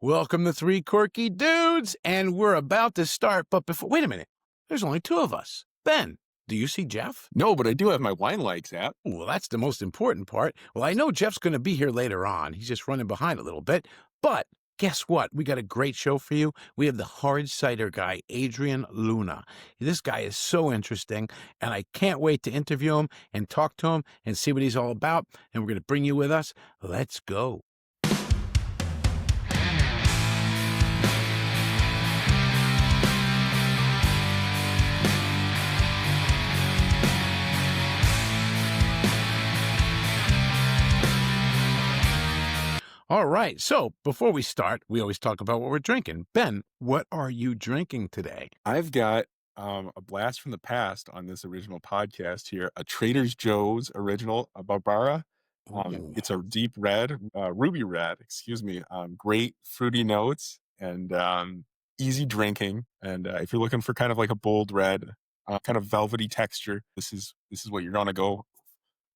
Welcome to Three Corky Dudes, and we're about to start, but wait a minute, there's only two of us. Ben, do you see Jeff? No, but I do have my Winelikes app. Well, that's the most important part. Well, I know Jeff's going to be here later on. He's just running behind a little bit, but guess what? We got a great show for you. We have the hard cider guy, Adrian Luna. This guy is so interesting, and I can't wait to interview him and talk to him and see what he's all about, and we're going to bring you with us. Let's go. All right. So before we start, we always talk about what we're drinking. Ben, what are you drinking today? I've got a blast from the past on this original podcast here, a Trader Joe's original, a Barbera. It's a deep red, ruby red, excuse me. Great fruity notes and easy drinking. And if you're looking for kind of like a bold red, kind of velvety texture, this is what you're gonna go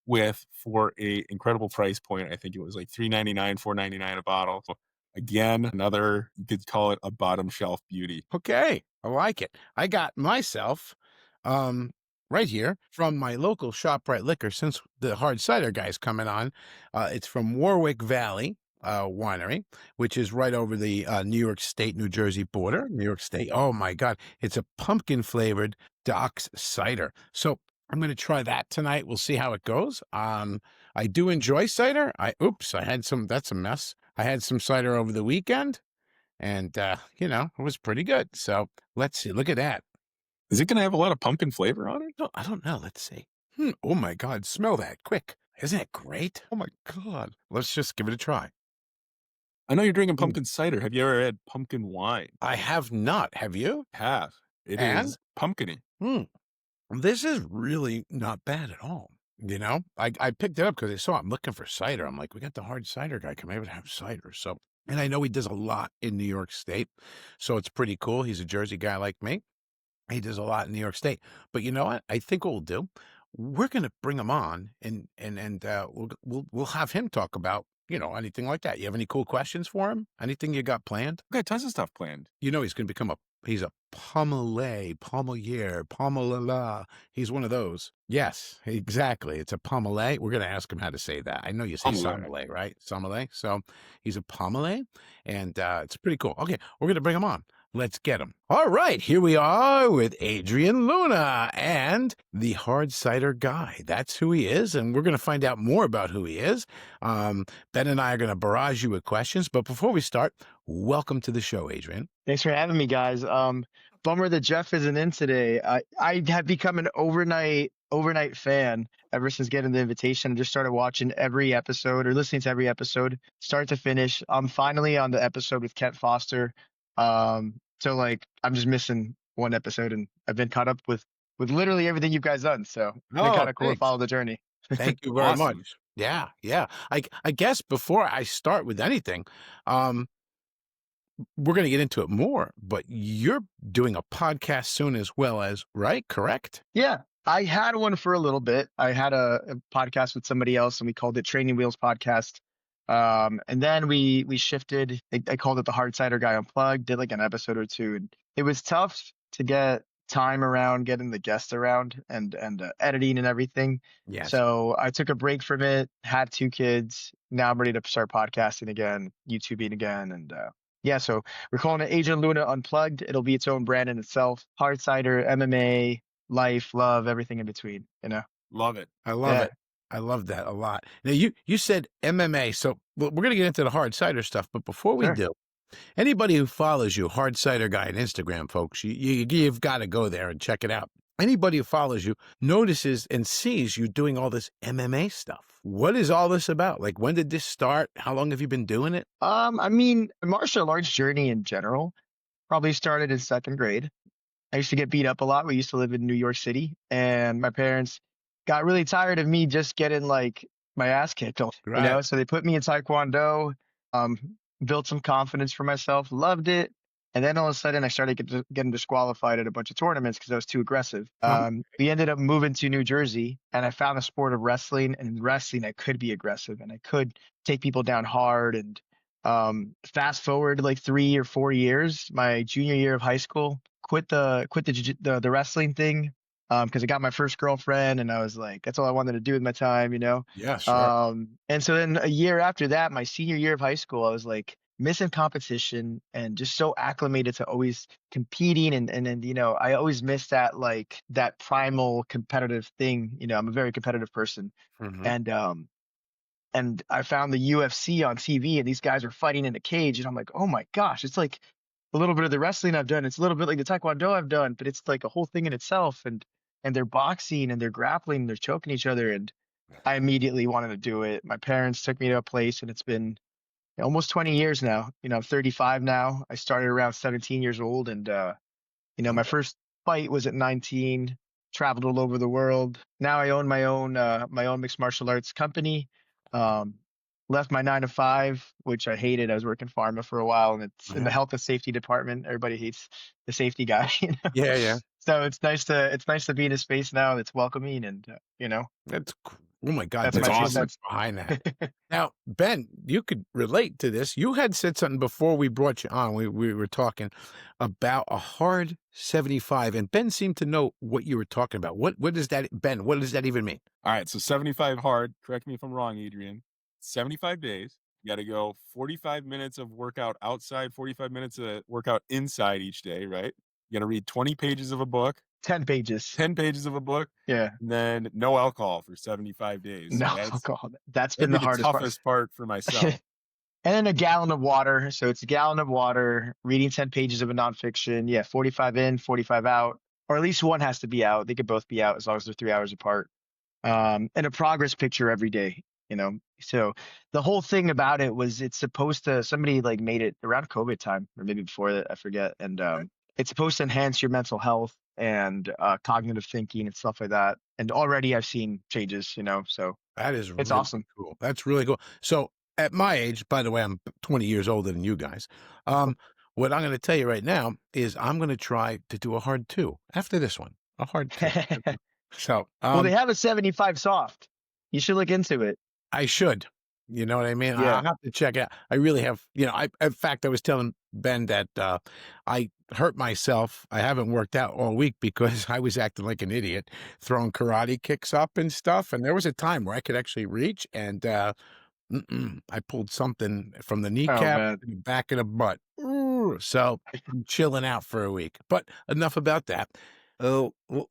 with for a incredible price point. I think it was like $3.99, $4.99 a bottle. So again, another, you could call it a bottom shelf beauty. Okay, I like it. I got myself right here from my local ShopRite Liquor, since the hard cider guy's coming on. It's from Warwick Valley Winery, which is right over the New York State, New Jersey border. New York State. Oh my God. It's a pumpkin flavored Doc's cider. So I'm going to try that tonight. We'll see how it goes. I do enjoy cider. That's a mess. I had some cider over the weekend and, it was pretty good. So let's see. Look at that. Is it going to have a lot of pumpkin flavor on it? No, I don't know. Let's see. Oh my God. Smell that quick. Isn't it great? Oh my God. Let's just give it a try. I know you're drinking pumpkin cider. Have you ever had pumpkin wine? I have not. Have you? Have. It is pumpkiny. This is really not bad at all. I picked it up because I saw I'm looking for cider. I'm like, we got the hard cider guy. Can I even have cider? So, and I know he does a lot in New York State. So it's pretty cool. He's a Jersey guy like me. He does a lot in New York State. But you know what? I think what we'll do, we're going to bring him on and we'll have him talk about, anything like that. You have any cool questions for him? Anything you got planned? I got tons of stuff planned. He's going to become he's a sommelier. He's one of those. Yes, exactly. It's a sommelier. We're going to ask him how to say that. I know you say sommelier, right? Sommelier. So he's a sommelier, and it's pretty cool. Okay, we're going to bring him on. Let's get him. All right, here we are with Adrian Luna and the hard cider guy. That's who he is, and we're going to find out more about who he is. Ben and I are going to barrage you with questions, but before we start, welcome to the show, Adrian. Thanks for having me, guys. Bummer that Jeff isn't in today. I have become an overnight fan ever since getting the invitation. I just started watching every episode or listening to every episode, start to finish. I'm finally on the episode with Kent Foster. So I'm just missing one episode, and I've been caught up with literally everything you guys done. So it's been kind of cool to follow the journey. Thank you very much. Yeah. I guess before I start with anything, we're going to get into it more, but you're doing a podcast soon as well as, right? Correct? Yeah. I had one for a little bit. I had a podcast with somebody else, and we called it Training Wheels Podcast. And then we shifted. I called it the Hard Cider Guy Unplugged, did like an episode or two. And it was tough to get time around getting the guests around and editing and everything. Yes. So I took a break from it, had 2 kids. Now I'm ready to start podcasting again, YouTubing again. And so we're calling it Adrian Luna Unplugged. It'll be its own brand in itself. Hard cider, MMA, life, love, everything in between, Love it. I love it. I love that a lot. Now, you said MMA, so we're going to get into the hard cider stuff. But before we do, anybody who follows you, Hard Cider Guy on Instagram, folks, you've got to go there and check it out. Anybody who follows you notices and sees you doing all this MMA stuff. What is all this about? Like, when did this start? How long have you been doing it? Martial arts journey in general probably started in 2nd grade. I used to get beat up a lot. We used to live in New York City, and my parents got really tired of me just getting my ass kicked, Right. So they put me in Taekwondo, built some confidence for myself, loved it. And then all of a sudden I started getting disqualified at a bunch of tournaments because I was too aggressive. We ended up moving to New Jersey, and I found the sport of wrestling. And in wrestling, I could be aggressive and I could take people down hard. And Fast forward like 3 or 4 years, my junior year of high school, quit the wrestling thing, because I got my first girlfriend, and I was like, that's all I wanted to do with my time, you know. Yeah, sure. And so then a year after that, my senior year of high school, I was like missing competition and just so acclimated to always competing, and you know, I always miss that, like that primal competitive thing. You know, I'm a very competitive person, Mhm. and I found the UFC on TV, and these guys are fighting in a cage, and I'm like, oh my gosh, it's like a little bit of the wrestling I've done. It's a little bit like the Taekwondo I've done, but it's like a whole thing in itself. And they're boxing and they're grappling, and they're choking each other, and I immediately wanted to do it. My parents took me to a place, and it's been almost 20 years now. You know, I'm 35 now. I started around 17 years old, and you know, my Okay. first fight was at 19, traveled all over the world. Now I own my own mixed martial arts company. Um, left my 9 to 5, which I hated. I was working pharma for a while, and it's in the Yeah. health and safety department. Everybody hates the safety guy, you know. Yeah, yeah. So it's nice to be in a space now that's welcoming, and you know, That's oh my god, that's That's my there's two so awesome. much cents. behind that. Now, Ben, you could relate to this. You had said something before we brought you on. We were talking about a hard 75, and Ben seemed to know what you were talking about. What does that, Ben, what does that even mean? All right, so 75 hard. Correct me if I'm wrong, Adrian. 75 days. You got to go 45 minutes of workout outside, 45 minutes of workout inside each day, right? You got to read 20 pages of a book, 10 pages. 10 pages of a book, Yeah. and then no alcohol for 75 days. No So that's alcohol. That's been that'd be the the hardest part. toughest part for myself. And then a gallon of water. So it's a gallon of water, reading 10 pages of a nonfiction. Yeah, 45 in, 45 out, or at least one has to be out. They could both be out as long as they're 3 hours apart. And a progress picture every day, you know. So the whole thing about it was it's supposed to, somebody like made it around COVID time or maybe before that, I forget. And Okay. it's supposed to enhance your mental health and cognitive thinking and stuff like that. And already I've seen changes, you know, so That is it's really awesome. cool. That's really cool. So at my age, by the way, I'm 20 years older than you guys. What I'm going to tell you right now is I'm going to try to do a hard 2 after this one, a hard 2. So, Well, they have a 75 soft. You should look into it. I should, you know what I mean? Yeah. I'll have to check it out. I really have, you know, in fact, I was telling Ben that, I hurt myself. I haven't worked out all week because I was acting like an idiot, throwing karate kicks up and stuff, and there was a time where I could actually reach and, I pulled something from the Oh kneecap man. to the back of the butt. Ooh, so I'm chilling out for a week. But enough about that.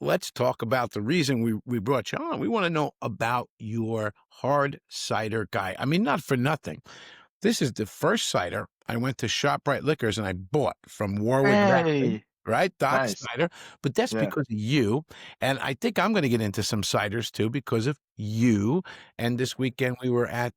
Let's talk about the reason we brought you on. We want to know about your hard cider guy. I mean, not for nothing. This is the first cider I went to ShopRite Liquors and I bought from Warwick Valley, Hey, right? Doc nice. Cider. But that's Yeah. because of you. And I think I'm going to get into some ciders too because of you. And this weekend we were at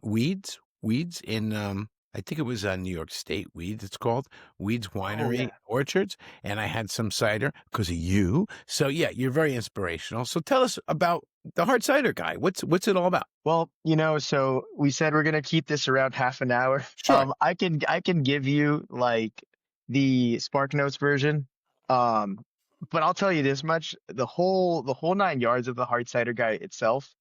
Weeds in, I think it was New York State, Weeds, it's called Weeds Oh Winery yeah. Orchards. And I had some cider because of you. So yeah, you're very inspirational. So tell us about the hard cider guy. What's it all about? Well, you know, so we said we're gonna keep this around half an hour. Sure. I can give you like the Spark Notes version. Um, but I'll tell you this much: the whole 9 yards of the hard cider guy itself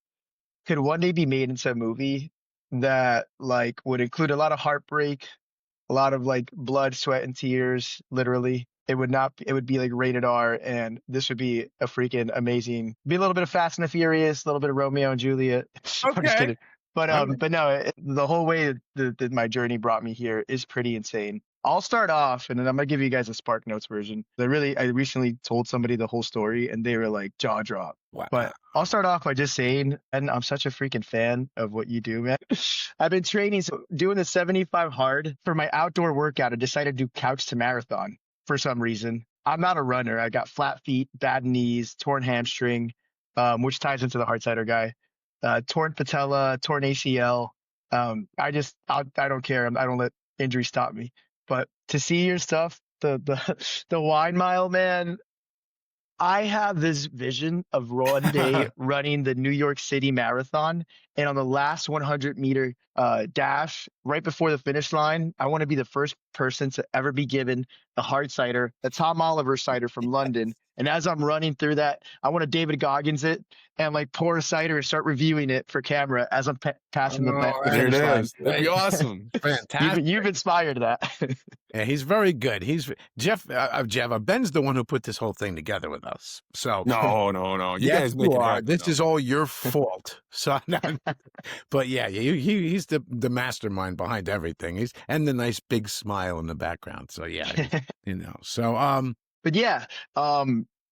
could one day be made into a movie that like would include a lot of heartbreak, a lot of like blood, sweat, and tears, literally. It would be like rated R, and this would be a freaking amazing, be a little bit of Fast and the Furious, a little bit of Romeo and Juliet. I'm just Okay. kidding. But All right. but no, the whole way that my journey brought me here is pretty insane. I'll start off, and then I'm gonna give you guys a Spark Notes version. I recently told somebody the whole story, and they were like jaw drop. Wow. But I'll start off by just saying, and I'm such a freaking fan of what you do, man. I've been training, so doing the 75 hard for my outdoor workout. I decided to do couch to marathon for some reason. I'm not a runner. I got flat feet, bad knees, torn hamstring, which ties into the hard cider guy. Torn patella, torn ACL. I don't care. I don't let injury stop me. But to see your stuff, the wine mile, man, I have this vision of one day running the New York City Marathon, and on the last 100-meter dash, right before the finish line, I want to be the first person to ever be given the hard cider, the Tom Oliver cider from London, And as I'm running through that, I want to David Goggins it and like pour a cider and start reviewing it for camera as I'm passing Oh, the There it finish line. is. That'd be awesome. fantastic. You've inspired that. Yeah, he's very good. He's Jeff. Ben's the one who put this whole thing together with us. So No. You yes, guys you make it are. happen. This is all your fault. So, but yeah, he's the mastermind behind everything. He's and the nice big smile in the background. So yeah, So But yeah,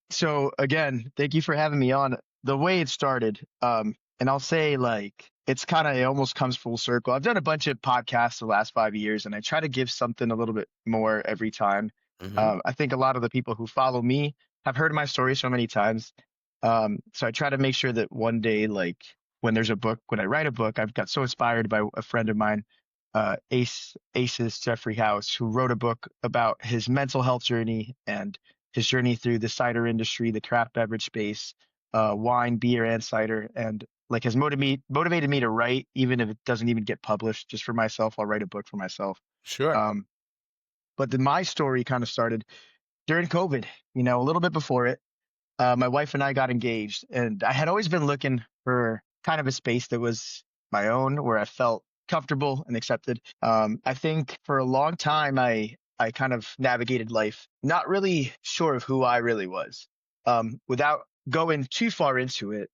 so again, thank you for having me on. The way it started, and I'll say like it almost comes full circle. I've done a bunch of podcasts the last 5 years, and I try to give something a little bit more every time. mhm, I think a lot of the people who follow me have heard my story so many times. So I try to make sure that one day, like when I write a book, I've got so inspired by a friend of mine, Aces Jeffrey House, who wrote a book about his mental health journey and his journey through the cider industry, the craft beverage space, wine, beer, and cider, and like has motivated me to write, even if it doesn't even get published. Just for myself, I'll write a book for myself. sure. But my story kind of started during COVID, a little bit before it. My wife and I got engaged, and I had always been looking for kind of a space that was my own, where I felt comfortable and accepted. I think for a long time, I kind of navigated life, not really sure of who I really was. Without going too far into it,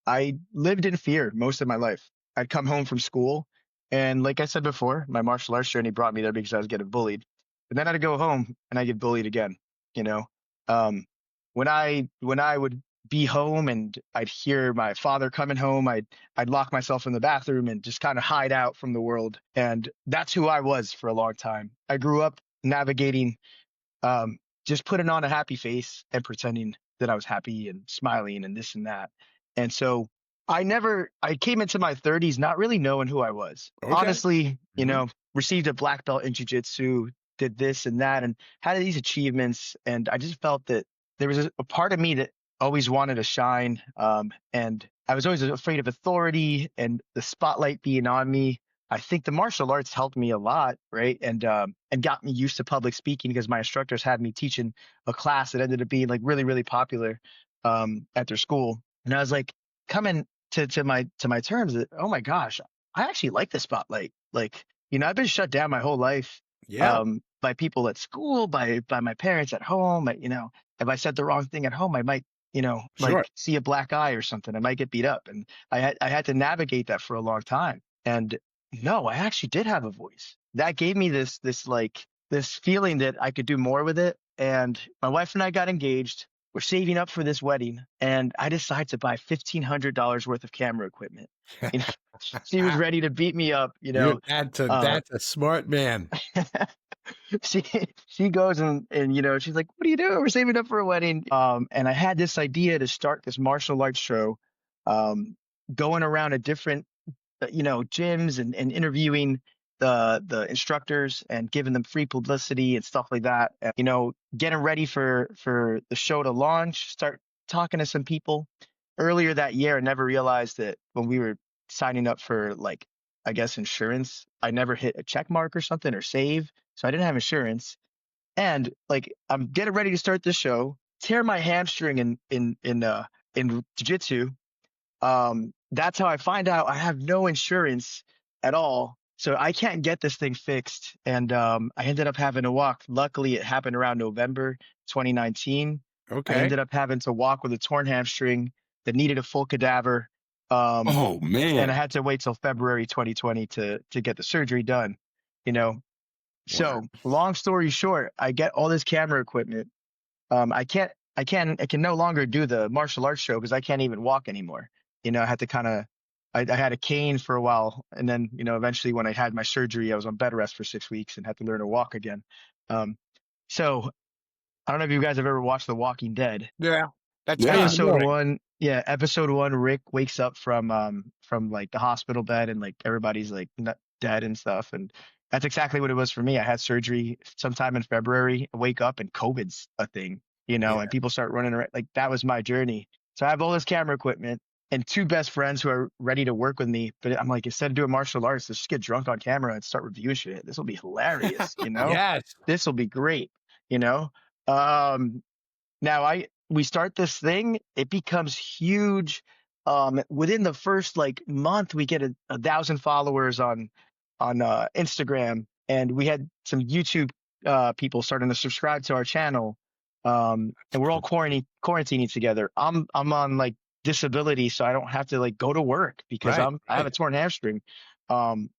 I lived in fear most of my life. I'd come home from school, and like I said before, my martial arts journey brought me there because I was getting bullied. But then I'd go home and I get bullied again. You know, um, when I would be home and I'd hear my father coming home, I'd lock myself in the bathroom and just kind of hide out from the world. And that's who I was for a long time. I grew up navigating, just putting on a happy face and pretending that I was happy and smiling and this and that. And so I came into my 30s not really knowing who I was. Okay. Honestly, Mhm. received a black belt in jiu-jitsu, did this and that, and had these achievements. And I just felt that there was a part of me that always wanted to shine. And I was always afraid of authority and the spotlight being on me. I think the martial arts helped me a lot, right? And got me used to public speaking because my instructors had me teaching a class that ended up being like really, really popular at their school. And I was like coming to my terms that, oh my gosh, I actually like the spotlight. Like, I've been shut down my whole life Yeah, by people at school, by my parents at home. If I said the wrong thing at home, I might, sure. like see a black eye or something. I might get beat up. And I had to navigate that for a long time. And no, I actually did have a voice. That gave me this feeling that I could do more with it. And my wife and I got engaged. We're saving up for this wedding, and I decided to buy $1,500 worth of camera equipment. You know, she was ready to beat me up. Uh, That's a smart man. she she goes and she's like, "What are you doing? We're saving up for a wedding." And I had this idea to start this martial arts show, going around to different gyms and interviewing the instructors and giving them free publicity and stuff like that. And, getting ready for the show to launch, start talking to some people. Earlier that year, I never realized that when we were signing up for, like, I guess insurance, I never hit a check mark or something or save, so I didn't have insurance. And like I'm getting ready to start the show, tear my hamstring in jiu-jitsu. That's how I find out I have no insurance at all. So I can't get this thing fixed. And I ended up having to walk. Luckily, it happened around November 2019. I Okay. ended up having to walk with a torn hamstring that needed a full cadaver. Oh And I man. had to wait till February 2020 to get the surgery done, you know. Wow. So long story short, I get all this camera equipment. I can no longer do the martial arts show because I can't even walk anymore. I had to I had a cane for a while, and then eventually when I had my surgery, I was on bed rest for 6 weeks and had to learn to walk again. Um, so I don't know if you guys have ever watched The Walking Dead. Yeah, that Yeah. sounds Episode familiar. one, yeah, episode one, Rick wakes up from like the hospital bed and like everybody's like dead and stuff, and that's exactly what it was for me. I had surgery sometime in February. I wake up and COVID's a thing, Yeah, and people start running around. Like that was my journey. So I have all this camera equipment and two best friends who are ready to work with me. But I'm like, instead of doing martial arts, let's just get drunk on camera and start reviewing shit. This will be hilarious, yes. This will be great, you know. Um, Now we start this thing, it becomes huge. Within the first like month, we get 1,000 followers on Instagram, and we had some YouTube people starting to subscribe to our channel. And we're all Cool. quarantining together. I'm on like disability, so I don't have to like go to work because Right, I have a right. torn hamstring. Um,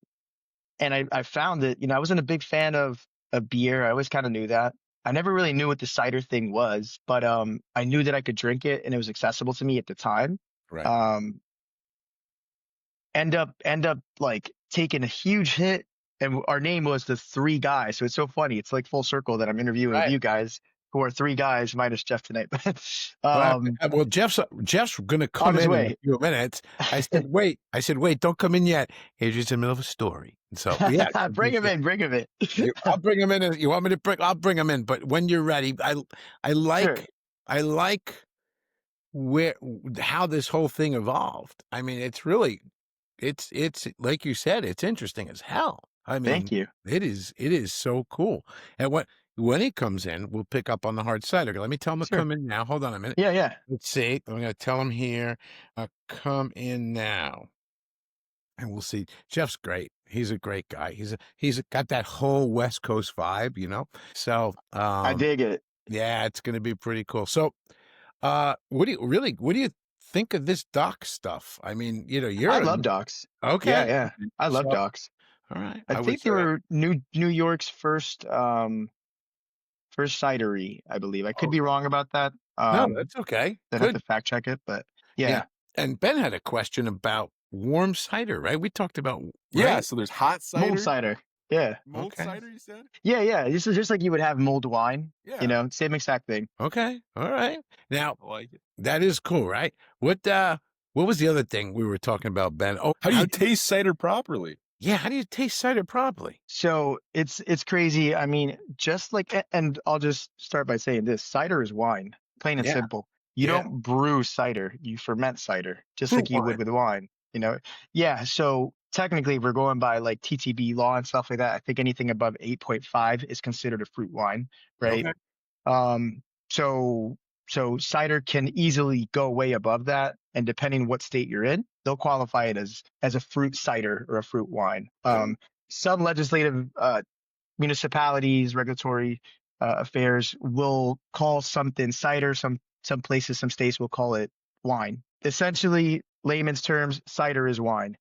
and I found that, I wasn't a big fan of beer. I always kind of knew that. I never really knew what the cider thing was, but I knew that I could drink it and it was accessible to me at the time. Right. Um, end up like taking a huge hit, and our name was the Three Guys. So it's so funny. It's like full circle that I'm interviewing with Right. you guys who are three guys minus Jeff tonight. But Well, well, Jeff's gonna on come his in a way. few minutes. I said, "Wait, don't come in yet. Adrian's in the middle of a story." And so, yeah, Bring him in, bring him in. I'll bring him in. You want me to bring? I'll bring him in. But when you're ready, I Sure. like where how this whole thing evolved. I mean, it's really, it's like you said, it's interesting as hell. I Thank mean, you. it is so cool. And when he comes in, we'll pick up on the hard cider. Let me tell him to Sure. come in now. Hold on a minute. Yeah, yeah. Let's see. I'm going to tell him here. Come in now, and we'll see. Jeff's great. He's a great guy. He's got that whole West Coast vibe, you know. So, I dig it. yeah, it's going to be pretty cool. So, what do you think of this doc stuff? I mean, I you're love docs. Yeah, okay. yeah. I love So, docs. all right. I I think was they were New York's first cidery, I believe. I could be okay. wrong about that. No, that's okay. I'd have Good. to fact check it, but Yeah. yeah. And Ben had a question about warm cider, right? We talked about, Yeah, right? so there's hot Mulled cider, cider. Yeah. mulled Okay. cider, you said? Yeah, yeah. This is just like you would have mulled wine, Yeah, same exact thing. Okay. All right. Now, I like it. that is cool, right? What was the other thing we were talking about, Ben? Oh, How do you taste cider properly? yeah, how do you taste cider properly? So it's crazy. I mean, just like, and I'll just start by saying this: cider is wine, plain and Yeah. simple. You Yeah. don't brew cider; you ferment cider, just Fruit like you would wine. with wine. Yeah. So technically, we're going by like TTB law and stuff like that. I think anything above 8.5 is considered a fruit wine, right? Okay. Um, so so cider can easily go way above that, and depending what state you're in, they'll qualify it as a fruit cider or a fruit wine. Oh, Some legislative municipalities, regulatory affairs will call something cider. Some places, some states will call it wine. Essentially, layman's terms, cider is wine.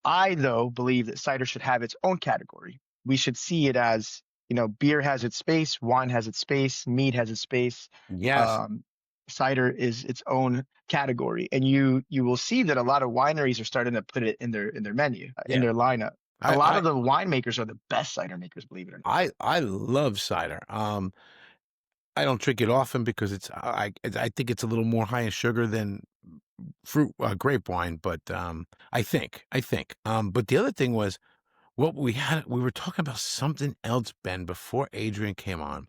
I, though, believe that cider should have its own category. We should see it as, beer has its space, wine has its space, mead has its space. yes. Um, Cider is its own category, and you will see that a lot of wineries are starting to put it in their menu, in Yeah. their lineup. A I lot I of the winemakers are the best cider makers, believe it or not. I love cider. I don't drink it often because I think it's a little more high in sugar than fruit grape wine, but I think. But the other thing was what we were talking about something else, Ben, before Adrian came on.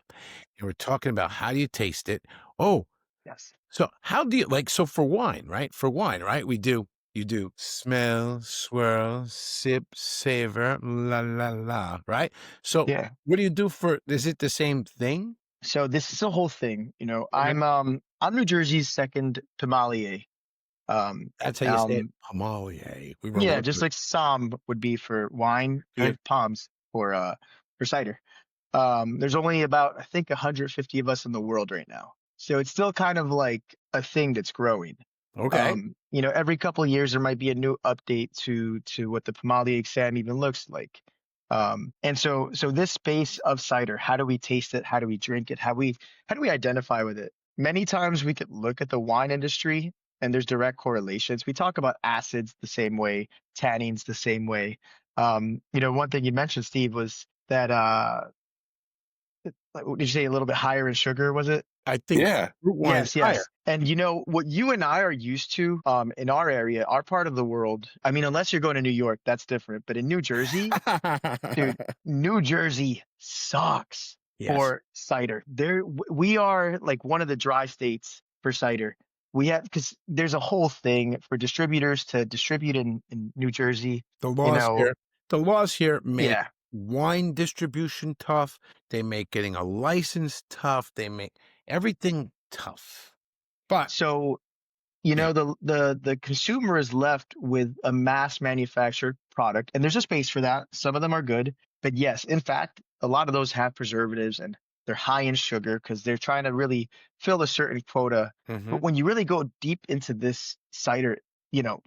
And we're talking about how do you taste it? Oh, Yes. so how do you so for wine, right? For wine, right? You do smell, swirl, sip, savor, la la la, right? So Yeah. what do you do is it the same thing? So this is a whole thing. Okay. I'm New Jersey's second sommelier. Um, That's how you say it. um, Sommelier. We were yeah, looking just at like Somm would be for wine, we okay. have Poms for cider. There's only about, I think, 150 of us in the world right now. So it's still kind of like a thing that's growing. Okay. Every couple of years there might be a new update to what the Sommelier exam even looks like. And so this space of cider, how do we taste it? How do we drink it? How do we identify with it? Many times we could look at the wine industry and there's direct correlations. We talk about acids the same way, tannins the same way. One thing you mentioned, Steve, was that did you say a little bit higher in sugar, was it? I think Yeah. fruit wine's Yes, higher. yes. And what you and I are used to in our area, our part of the world, I mean, unless you're going to New York, that's different. But in New Jersey, dude, New Jersey sucks Yes. for cider. We are like one of the dry states for cider. We have, because there's a whole thing for distributors to distribute in New Jersey. The You laws know, here the laws here make yeah, wine distribution tough. They make getting a license tough. They make everything tough. But So, yeah. the consumer is left with a mass manufactured product, and there's a space for that. Some of them are good, but yes, in fact, a lot of those have preservatives and they're high in sugar because they're trying to really fill a certain quota. Mhm. But when you really go deep into this cider,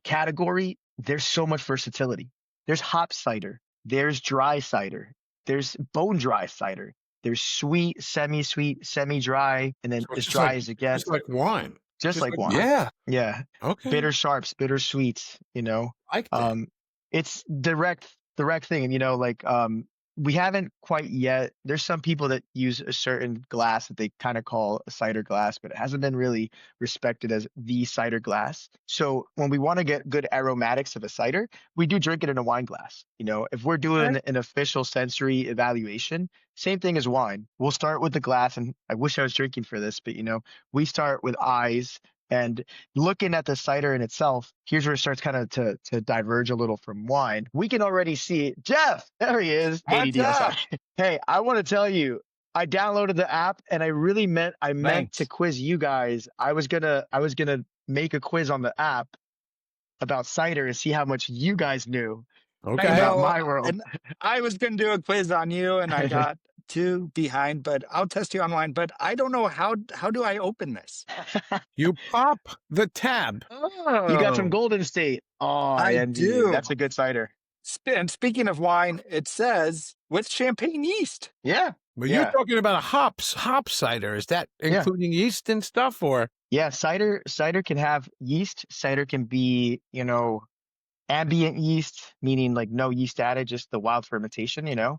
category, there's so much versatility. There's hop cider, there's dry cider, there's bone dry cider, there's sweet, semi-sweet, semi-dry, and then So it's as dry as it just gets, like wine. just Just like like wine. wine. Yeah. Yeah. Okay. Bitter sharps, bitter sweets, I like that. it's direct thing. And we haven't quite yet. There's some people that use a certain glass that they kind of call a cider glass, but it hasn't been really respected as the cider glass. So when we want to get good aromatics of a cider, we do drink it in a wine glass. If we're doing an official sensory evaluation, same thing as wine. We'll start with the glass, and I wish I was drinking for this, but we start with eyes and looking at the cider in itself. Here's where it starts kind of to diverge a little from wine. We can already see Jeff. There he is. What's ADD. I'm up? sorry. Hey, I want to tell you, I downloaded the app and I really meant to Thanks. quiz you guys. I was gonna make a quiz on the app about cider and see how much you guys knew I Okay. about know, my world. and I was going to do a quiz on you, and I got 2 behind, but I'll test you online. But I don't know how do I open this? You pop the tab. You got some Oh, Golden State. Oh, I I envy you. That's do. a good cider. And speaking of wine, it says with champagne yeast. Yeah. But you're Yeah. talking about a hop cider. Is that Yeah. including yeast and stuff, or Yeah, cider can have yeast. Cider can be, ambient yeast, meaning like no yeast added, just the wild fermentation, okay?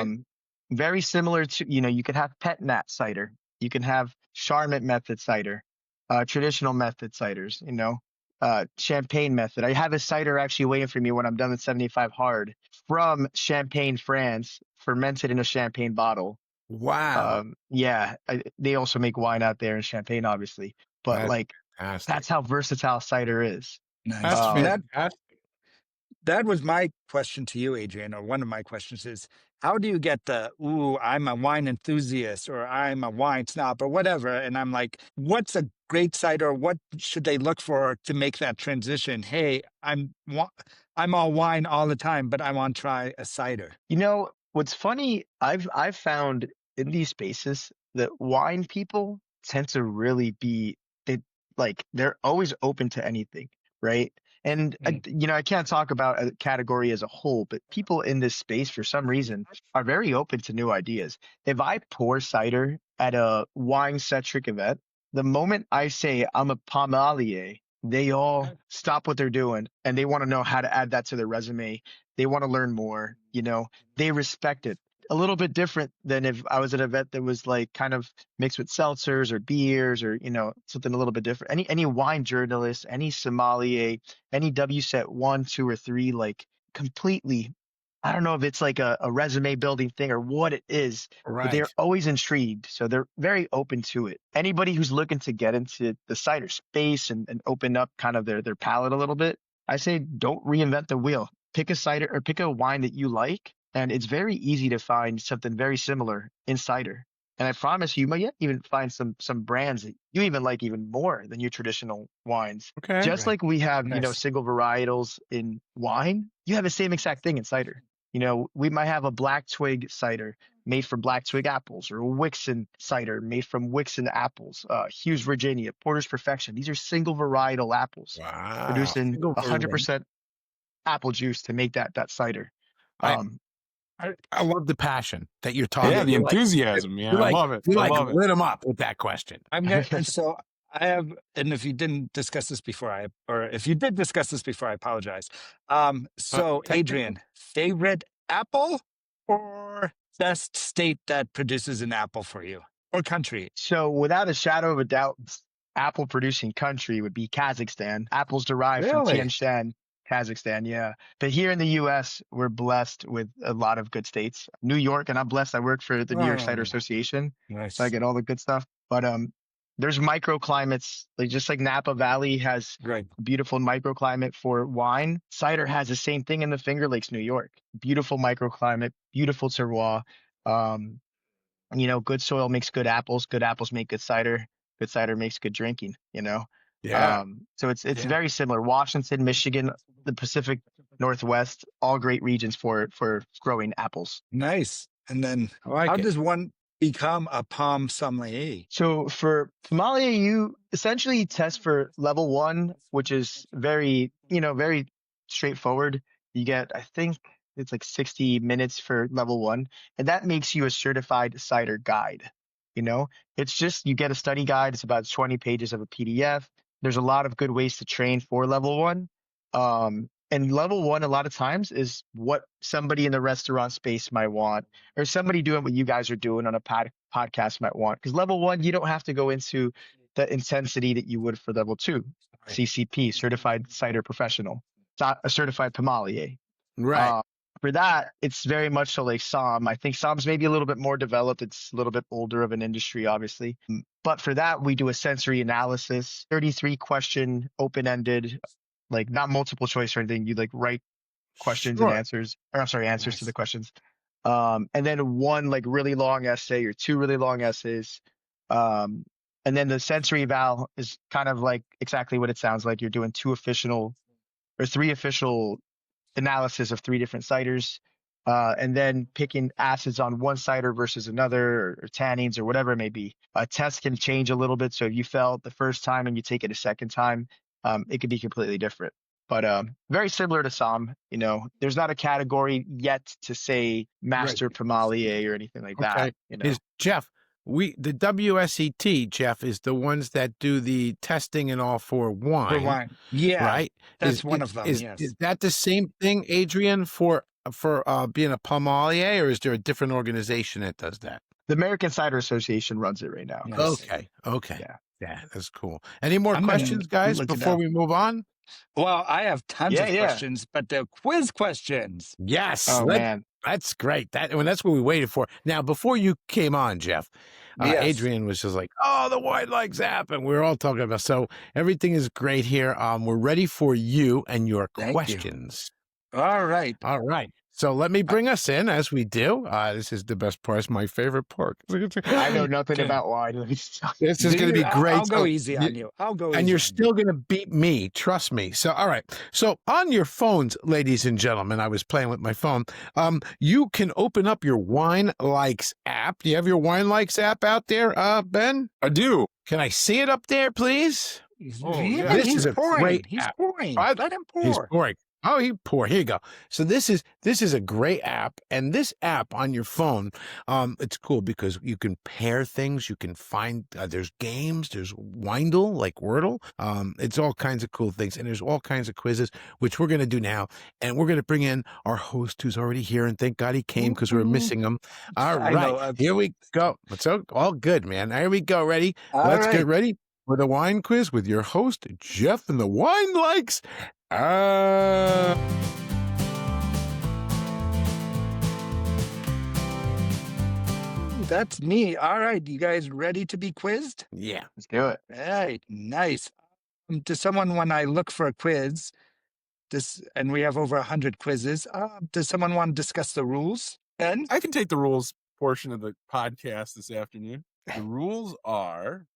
Um, very similar to, you can have pet nat cider. You can have Charlotte method cider, traditional method ciders, champagne method. I have a cider actually waiting for me when I'm done with 75 hard from Champagne, France, fermented in a champagne bottle. Wow, Yeah, they also make wine out there in Champagne, obviously, but that's like fantastic. that's how versatile cider is. Nice. That's And Um, fantastic. that was my question to you, Adrian, or one of my questions is, how do you get the, ooh, I'm a wine enthusiast or I'm a wine snob or whatever? And I'm like, what's a great cider? What should they look for to make that transition? Hey, I'm all wine all the time, but I want to try a cider. what's funny, I've found in these spaces that wine people tend to really be they they're always open to anything, right? And Mm. I can't talk about a category as a whole, but people in this space for some reason are very open to new ideas. If I pour cider at a wine centric event, the moment I say I'm a sommelier, they all stop what they're doing and they want to know how to add that to their resume. They want to learn more, they respect it. A little bit different than if I was at an event that was like kind of mixed with seltzers or beers or, something a little bit different. Any wine journalist, any sommelier, any WSET 1, 2, or 3, like completely, I don't know if it's like a resume building thing or what it is, but they're Right. always intrigued. So they're very open to it. Anybody who's looking to get into the cider space and open up kind of their palate a little bit, I say don't reinvent the wheel. Pick a cider or pick a wine that you like, and it's very easy to find something very similar in cider. And I promise you might even find some brands that you even like even more than your traditional wines. Okay. Just Right. like we have, Nice. single varietals in wine, you have the same exact thing in cider. We might have a black twig cider made from black twig apples, or a Wixon cider made from Wixon apples, Hughes Virginia, Porter's Perfection. These are single varietal apples Wow. producing Single variety. 100% apple juice to make that cider. I Um, I love the passion that you're talking. Yeah, the You're like enthusiasm, man. I love it. you I like love it. lit them up with that question. And so I have, and if you didn't discuss this before, or if you did discuss this before, I apologize. So Technically, Adrian, favorite apple or best state that produces an apple for you, or country? So without a shadow of a doubt, apple producing country would be Kazakhstan. Apples derived from Really? Tian Shan, Kazakhstan, yeah. But here in the US, we're blessed with a lot of good states. New York, and I'm blessed. I work for the New York Cider Oh, Association, so I nice. get all the good stuff. But there's microclimates, like just like Napa Valley has Great. a beautiful microclimate for wine. Cider has the same thing in the Finger Lakes, New York. Beautiful microclimate, beautiful terroir. Um, good soil makes good apples. Good apples make good cider. good cider makes good drinking, you know? Yeah. So it's Yeah. very similar. Washington, Michigan, the Pacific Northwest, all great regions for growing apples. Nice. And then I like how it. does one become a palm sommelier? So for sommelier, you essentially test for level 1, which is very, very straightforward. You get, I think it's like 60 minutes for level 1, and that makes you a certified cider guide. You know, it's just you get a study guide. It's about 20 pages of a PDF. There's a lot of good ways to train for level 1. And level 1 a lot of times is what somebody in the restaurant space might want, or somebody doing what you guys are doing on a podcast might want. Because level 1, you don't have to go into the intensity that you would for level 2, Right. CCP, certified cider professional, not a certified sommelier. Right. For that, it's very much so like Somm. I think Somm's maybe a little bit more developed. It's a little bit older of an industry, obviously. But for that, we do a sensory analysis, 33 question, open ended, like not multiple choice or anything. You like write questions and Sure. answers, or I'm sorry, answers to Nice. the questions. And then one like really long essay or two really long essays. And then the sensory eval is kind of like exactly what it sounds like. You're doing three official analysis of 3 different ciders, and then picking acids on one cider versus another, or tannins, or whatever it may be. A test can change a little bit. So if you failed the first time and you take it a second time, it could be completely different. But very similar to Somm. There's not a category yet to say master sommelier or anything like that. Okay. Is Jeff, the WSET, Jeff, is the ones that do the testing and all for wine. For wine. Yeah. Right? That's one of them. Yes. Is that the same thing, Adrian, for being a sommelier, or is there a different organization that does that? The American Cider Association runs it right now. Yes. Okay. Yeah. Yeah, that's cool. Any more I'm gonna questions, guys, look it before up. we move on? Well, I have tons of Yeah. questions, but they're quiz questions. Yes. Oh man. That's great. That's what we waited for. Now, before you came on, Jeff, Yes. Adrian was just like, "Oh, the Winelikes App," and we were all talking about. So everything is great here. We're ready for you and your Thank you. questions. All right. All right. So let me bring us in as we do. This is the best part. It's my favorite part. I know nothing Okay. about wine. This is going to be great. I'll go So easy on you. I'll go easy. and you're on still going to beat me. Trust me. So, all right. So on your phones, ladies and gentlemen, I was playing with my phone. You can open up your Winelikes app. Do you have your Winelikes app out there, Ben? I do. Can I see it up there, please? you. Oh, Yeah, yeah. This he's is a pouring. great He's app. pouring. I- Let him He's pour. pouring. Oh, he pour. Here you go. So this is a great app, and this app on your phone, it's cool because you can pair things. You can find there's games, there's Windle like Wordle. It's all kinds of cool things, and there's all kinds of quizzes, which we're gonna do now, and we're gonna bring in our host who's already here, and thank God he came because we were missing him. All I right, know. here we go. It's all good, man. Here we go. Ready? All Let's right. get ready for the wine quiz with your host Jeff and the Winelikes. That's me. All right. You guys ready to be quizzed? Yeah. Let's do it. All right. Nice. Does someone, when I look for a quiz, and we have over 100 quizzes, does someone want to discuss the rules? Ben? I can take the rules portion of the podcast this afternoon. The rules are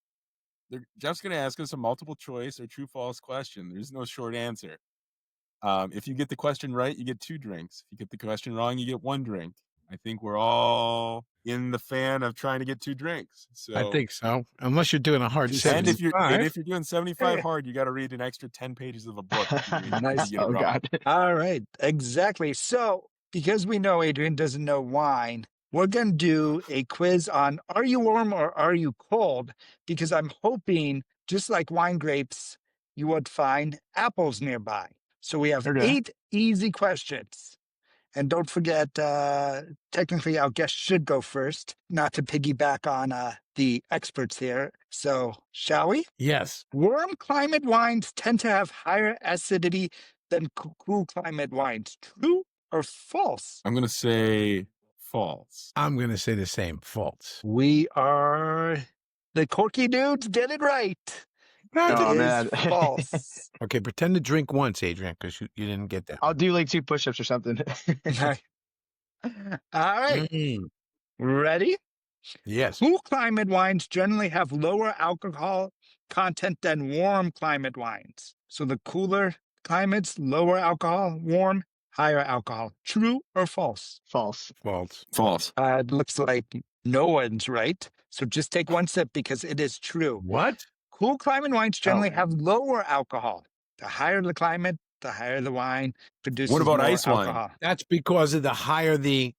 Jeff's going to ask us a multiple choice or true false question. There's no short answer. If you get the question right, you get 2 drinks. If you get the question wrong, you get 1 drink. I think we're all in the fan of trying to get 2 drinks. So I think so. Unless you're doing a hard and if you're 75. doing 75 hard, you got to read an extra 10 pages of a book. Nice. You get it Oh wrong. God. All right. Exactly. So, because we know Adrian doesn't know wine, we're going to do a quiz on are you warm or are you cold? Because I'm hoping, just like wine grapes, you would find apples nearby. So we have Okay. 8 easy questions. And don't forget, technically, our guest should go first, not to piggyback on the experts here. So, shall we? Yes. Warm climate wines tend to have higher acidity than cool climate wines. True or false? I'm going to say false. I'm going to say the same. False. We are the Corky Dudes did it right. Oh, It is man. false. Okay, pretend to drink once, Adrian, because you didn't get that. I'll do like 2 push-ups or something. All right. Mm. Ready? Yes. Cool climate wines generally have lower alcohol content than warm climate wines. So the cooler climates, lower alcohol, warm, higher alcohol. True or false? False. False. False. It looks like no one's right. So just take one sip because it is true. What? Cool climate wines generally man. have lower alcohol. The higher the climate, the higher the wine produces What about more ice wine? alcohol. That's because of the higher the.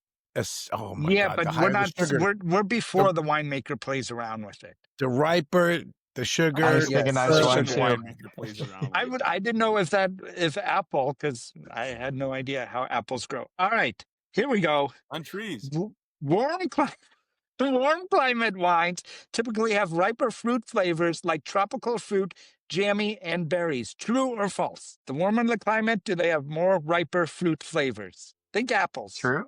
Oh my Yeah, God! but The we're higher the not. sugar, We're before the winemaker plays around with it. the riper the sugar. I was thinking Yes. ice Such wine a too. winemaker plays around with. I didn't know if apple, because I had no idea how apples grow. All right, here we go. On trees. Warm warm climate wines typically have riper fruit flavors like tropical fruit, jammy, and berries. True or false? The warmer the climate, do they have more riper fruit flavors? Think apples. True.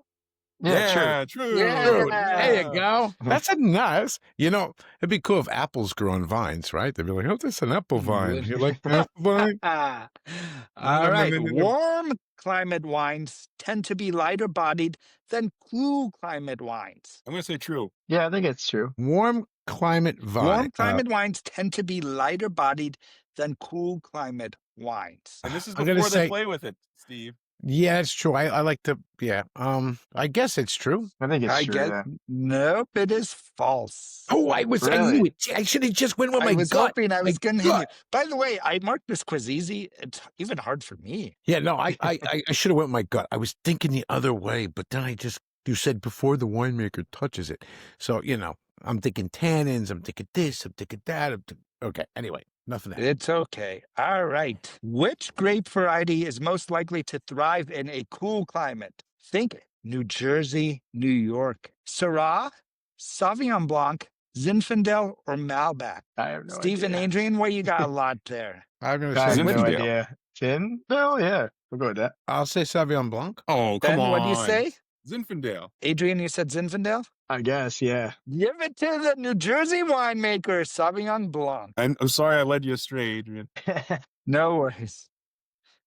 Yeah, True. Yeah. Fruit. There you Yeah. go. That's a nice. It'd be cool if apples grew on vines, right? They'd be like, "Oh, this is an apple vine. You like an apple vine?" All right. Warm climate wines tend to be lighter bodied than cool climate wines. I'm going to say true. Yeah, I think it's true. Warm climate vine. Warm climate wines tend to be lighter bodied than cool climate wines. And this is I'm gonna before they say- play with it, Steve. Yeah, it's true. I like to. Yeah. I guess it's true. I think it's true. Yeah. Nope, it is false. Oh, I knew it. I should have just went with my I was gut. hoping I was My going to hit you. gut. By the way, I marked this quiz easy. It's even hard for me. Yeah, no, I should have went with my gut. I was thinking the other way, but then you said before the winemaker touches it. So, I'm thinking tannins, I'm thinking this, I'm thinking that. Okay, anyway, nothing. It's okay. All right. Which grape variety is most likely to thrive in a cool climate? Think New Jersey, New York. Syrah, Sauvignon Blanc, Zinfandel, or Malbec? I have no Steve and idea. Adrian, what you got a lot there? I'm going to I have say no Zinfandel. idea. Zinfandel? Yeah, we'll go with that. I'll say Sauvignon Blanc. Oh, come Ben, on. what do you say? Zinfandel. Adrian, you said Zinfandel? I guess, yeah. Give it to the New Jersey winemaker, Sauvignon Blanc. And I'm sorry I led you astray, Adrian. No worries.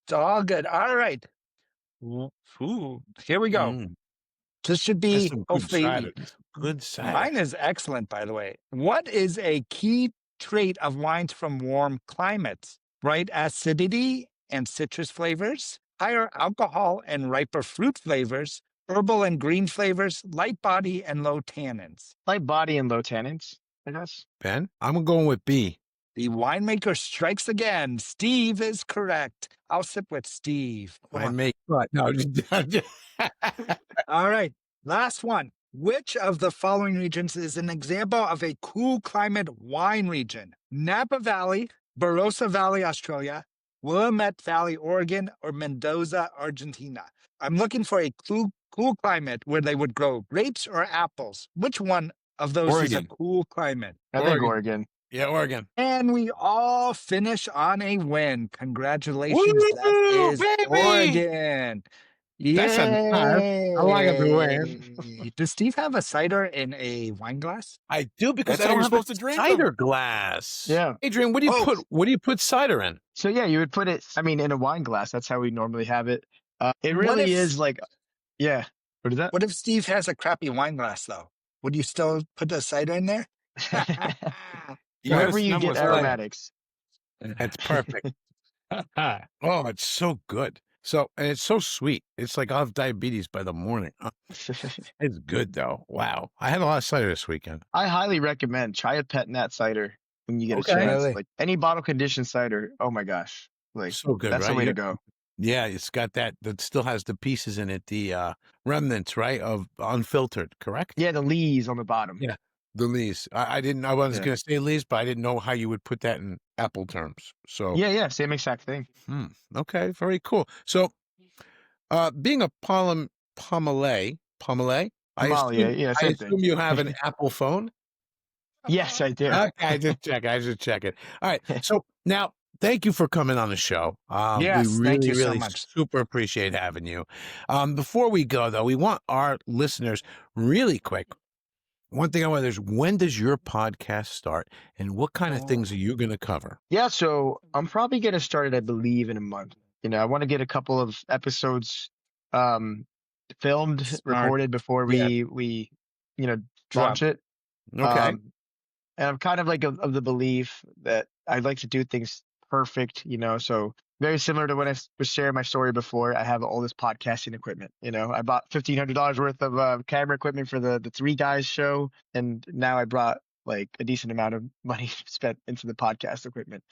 It's all good. All right. Ooh, here we go. This should That's be some good hopefully cider. Good cider. mine is excellent, by the way. What is a key trait of wines from warm climates? Right acidity and citrus flavors, higher alcohol and riper fruit flavors, herbal and green flavors, light body and low tannins. Light body and low tannins, I guess. Ben, I'm going with B. The winemaker strikes again. Steve is correct. I'll sip with Steve. What? No, All right. Last one. Which of the following regions is an example of a cool climate wine region? Napa Valley, Barossa Valley, Australia, Willamette Valley, Oregon, or Mendoza, Argentina? I'm looking for a cool climate where they would grow grapes or apples. Which one of those is a Oregon. cool climate? I think Oregon. Yeah, Oregon. And we all finish on a win. Congratulations. Woo, that is baby! Oregon. That's a nice. I like it the way. Does Steve have a cider in a wine glass? I do because That's I how don't you're have supposed a to drink cider them. glass. Yeah. Adrian, what do you put cider in? So yeah, you would put it, in a wine glass. That's how we normally have it. It What really if- is like, yeah. What is that? What if Steve has a crappy wine glass, though? Would you still put the cider in there? Wherever you get aromatics. That's perfect. Oh, it's so good. And it's so sweet. It's like I'll have diabetes by the morning. It's good though. Wow. I had a lot of cider this weekend. I highly recommend try a pet nat cider when you get Okay. a chance. Really? Like any bottle conditioned cider. Oh my gosh. Like So good, that's right? the way Yeah. to go. Yeah, it's got that still has the pieces in it, the remnants, right, of unfiltered, correct? Yeah, the lees on the bottom. Yeah. The lees. I was Yeah. going to say lees, but I didn't know how you would put that in apple terms. So Yeah, same exact thing. Okay, very cool. So, being a sommelier, Sommelier, yeah, I same assume thing. you have an Apple phone. Yes, I do. Okay, I just check it. All right. So now, thank you for coming on the show. Yes, we thank you so really much. super appreciate having you. Before we go though, we want our listeners really quick. One thing I want is when does your podcast start, and what kind of things are you going to cover? Yeah, so I'm probably gonna start it, I believe, in a month. I want to get a couple of episodes filmed, Smart. recorded before we launch it. Okay. And I'm kind of like of the belief that I'd like to do things perfect, so very similar to when I was sharing my story before. I have all this podcasting equipment. I bought $1,500 worth of camera equipment for the Three Guys show, and now I brought like a decent amount of money spent into the podcast equipment.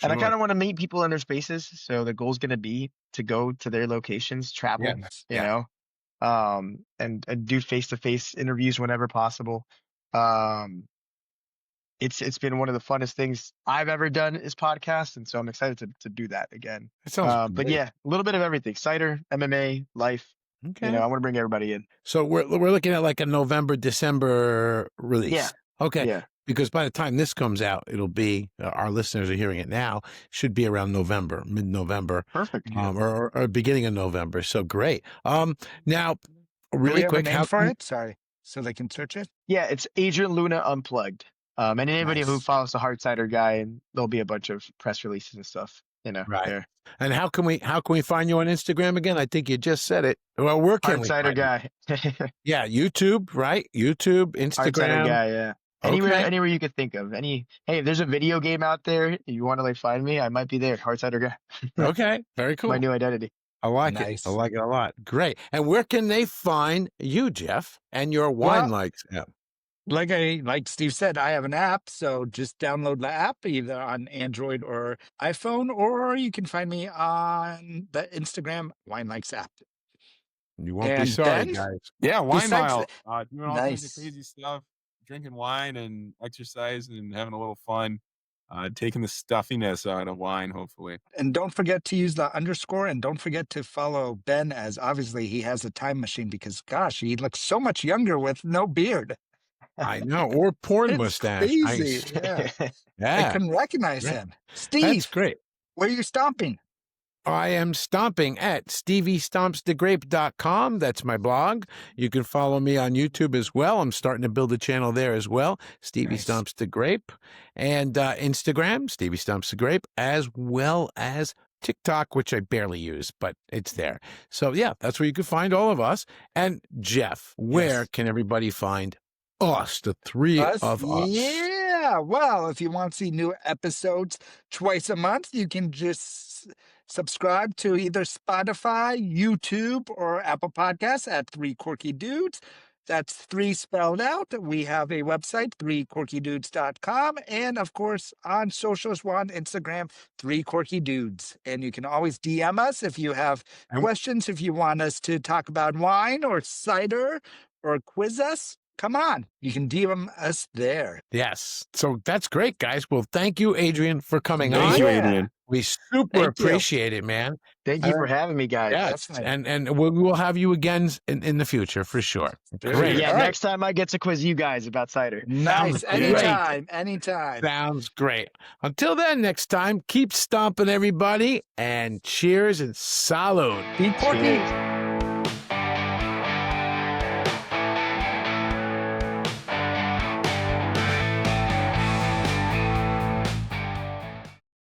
And I kind Sure. of want to meet people in their spaces. So the goal's going to be to go to their locations, travel, Yes. you Yeah. know, and do face-to-face interviews whenever possible. Um, it's been one of the funnest things I've ever done is podcast, and so I'm excited to do that again. That sounds But great. yeah, a little bit of everything: cider, MMA, life. Okay. I want to bring everybody in. So we're looking at like a November, December release. Yeah. Okay. Yeah. Because by the time this comes out, it'll be our listeners are hearing it now. Should be around November, mid-November, Perfect. or beginning of November. So great. Now, Do we really have quick, a name for it? Sorry, so they can search it. Yeah, it's Adrian Luna Unplugged. And anybody who Nice. follows the Hard Cider guy, and there'll be a bunch of press releases and stuff. Right. There. And how can we find you on Instagram again? I think you just said it. Well, where can Hard we Cider find you? guy. Yeah, YouTube, right? YouTube, Hard Cider Instagram. guy. Yeah. Okay. Anywhere you could think of. Hey, if there's a video game out there, you want to like find me, I might be there. Hard Cider guy. Okay. Very cool. My new identity. I like it. Nice. I like it a lot. Great. And where can they find you, Jeff, and your Well, Winelikes app? Like Steve said, I have an app, so just download the app either on Android or iPhone, or you can find me on the Instagram Winelikes App. You won't be And sorry, then, guys. Yeah, wine besides mile. Doing all kinds of nice. crazy stuff, drinking wine and exercising and having a little fun, taking the stuffiness out of wine, hopefully. And don't forget to use the _, and don't forget to follow Ben, as obviously he has a time machine, because gosh, he looks so much younger with no beard. I know. Or porn It's mustache. crazy. Yeah. I Yeah. couldn't recognize Great. him. That's Steve, great. where are you stomping? I am stomping at steviestompsthegrape.com. That's my blog. You can follow me on YouTube as well. I'm starting to build a channel there as well. Stevie Nice. Stomps the Grape. And Instagram, Stevie Stomps the Grape, as well as TikTok, which I barely use, but it's there. So yeah, that's where you can find all of us. And Jeff, where Yes. can everybody find us, the three of us? Yeah. Well, if you want to see new episodes twice a month, you can just subscribe to either Spotify, YouTube, or Apple Podcasts at Three Corky Dudes. That's 3 spelled out. We have a website, 3corkydudes.com. And of course, on socials, we're on Instagram, 3 Corky Dudes. And you can always DM us if you have And- questions, if you want us to talk about wine or cider or quiz us. Come on, you can DM us there. Yes. So that's great, guys. Well, thank you, Adrian, for coming Thank on. you, Yeah. Adrian. We super Thank you. appreciate it, man. Thank you for having me, guys. Yes, Definitely. and we'll have you again in the future for sure. Very Great. good. Yeah, All right. next time I get to quiz you guys about cider. Nice. Sounds great. Anytime. Sounds great. Until then, next time, keep stomping, everybody, and cheers and salud. Be corky. Cheers.